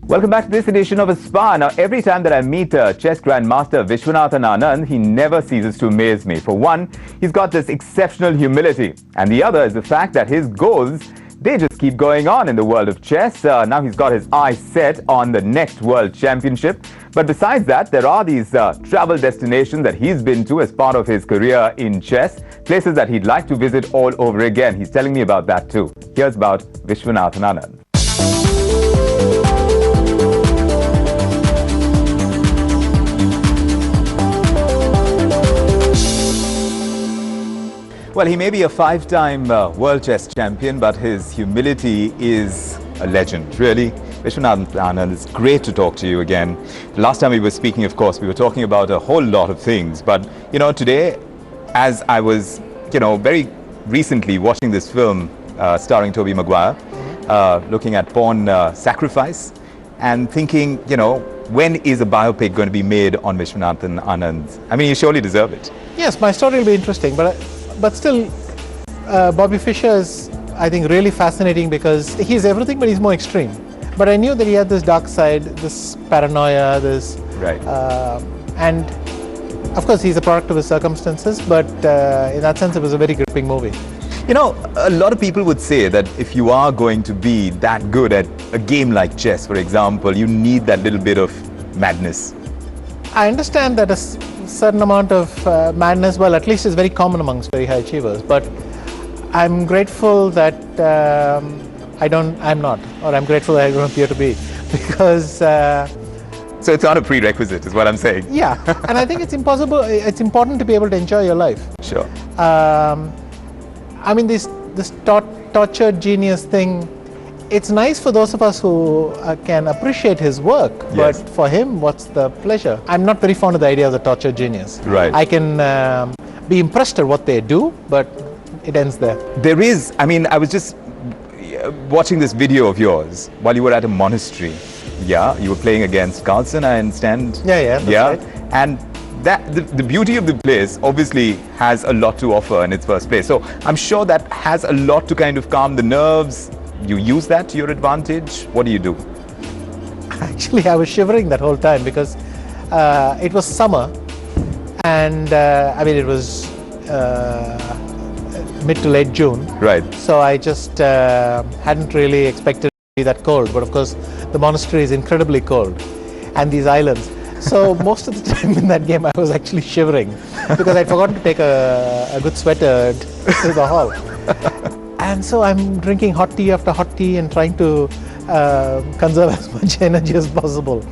Welcome back to this edition of A Spa. Now, every time that I meet chess grandmaster Viswanathan Anand, he never ceases to amaze me. For one, he's got this exceptional humility. And the other is the fact that his goals, they just keep going on in the world of chess. Now he's got his eyes set on the next World Championship. But besides that, there are these travel destinations that he's been to as part of his career in chess, places that he'd like to visit all over again. He's telling me about that too. Here's about Viswanathan Anand. Well, he may be a five-time world chess champion, but his humility is a legend, really. Viswanathan Anand, it's great to talk to you again. Last time we were speaking, of course, we were talking about a whole lot of things. But, today, as I was, very recently watching this film starring Tobey Maguire, looking at pawn sacrifice, and thinking, when is a biopic going to be made on Viswanathan Anand? I mean, you surely deserve it. Yes, my story will be interesting, but still, Bobby Fischer is, I think, really fascinating because he's everything, but he's more extreme. But I knew that he had this dark side, this paranoia, this... Right. And, of course, he's a product of his circumstances, but in that sense, it was a very gripping movie. A lot of people would say that if you are going to be that good at a game like chess, for example, you need that little bit of madness. I understand that a certain amount of madness, well, at least is very common amongst very high achievers. But I'm grateful that I'm not, or I'm grateful that I don't appear to be, because... So it's not a prerequisite, is what I'm saying. Yeah, and I think it's important to be able to enjoy your life. Sure. I mean, this tortured genius thing, it's nice for those of us who can appreciate his work, yes. But for him, what's the pleasure? I'm not very fond of the idea of the tortured genius. Right. I can be impressed at what they do, but it ends there. There is, I was just watching this video of yours while you were at a monastery. Yeah, you were playing against Carlsen, I understand. Yeah, that's right. And the beauty of the place obviously has a lot to offer in its first place. So I'm sure that has a lot to kind of calm the nerves. You use that to your advantage. What do you do? Actually, I was shivering that whole time because it was summer, and it was mid to late June. Right. So I just hadn't really expected it to be that cold. But of course, the monastery is incredibly cold, and these islands. So most of the time in that game, I was actually shivering because I'd forgotten to take a good sweater to the hall. And so I'm drinking hot tea after hot tea and trying to conserve as much energy as possible.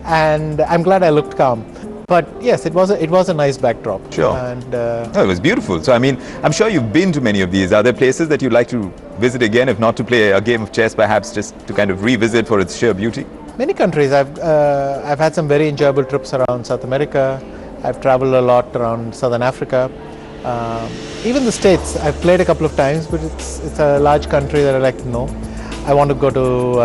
And I'm glad I looked calm. But yes, it was a nice backdrop. Sure. And it was beautiful. So I'm sure you've been to many of these. Are there places that you'd like to visit again, if not to play a game of chess, perhaps just to kind of revisit for its sheer beauty? Many countries. I've had some very enjoyable trips around South America. I've traveled a lot around Southern Africa. Even the States, I've played a couple of times, but it's a large country that I like to know. I want to go to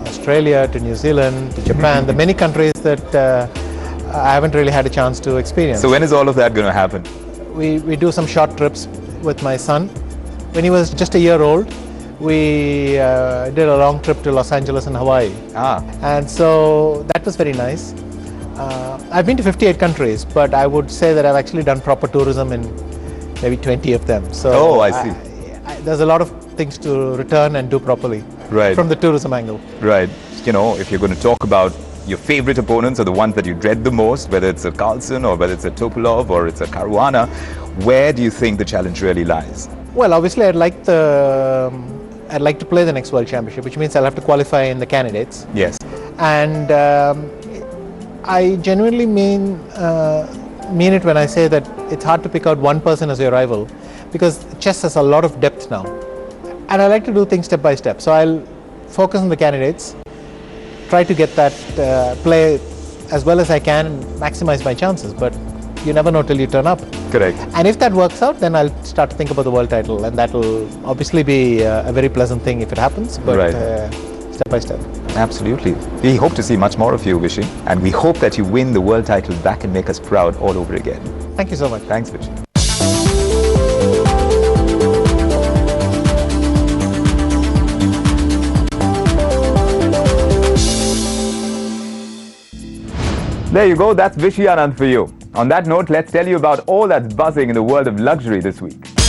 Australia, to New Zealand, to Japan. There are many countries that I haven't really had a chance to experience. So when is all of that going to happen? We do some short trips with my son. When he was just a year old, we did a long trip to Los Angeles and Hawaii. And so that was very nice. I've been to 58 countries, but I would say that I've actually done proper tourism in maybe 20 of them. So I see. There's a lot of things to return and do properly, right, from the tourism angle. Right. If you're going to talk about your favorite opponents or the ones that you dread the most, whether it's a Carlsen or whether it's a Topalov or it's a Caruana, where do you think the challenge really lies? Well, obviously I'd like to play the next World Championship, which means I'll have to qualify in the candidates. Yes. And I genuinely mean it when I say that it's hard to pick out one person as your rival, because chess has a lot of depth now. And I like to do things step by step. So I'll focus on the candidates, try to get that play as well as I can and maximize my chances. But you never know till you turn up. Correct. And if that works out, then I'll start to think about the world title, and that will obviously be a very pleasant thing if it happens, but right. Step by step. Absolutely. We hope to see much more of you, Vishy, and we hope that you win the world title back and make us proud all over again. Thank you so much. Thanks, Vishy. There you go, that's Viswanathan for you. On that note, let's tell you about all that's buzzing in the world of luxury this week.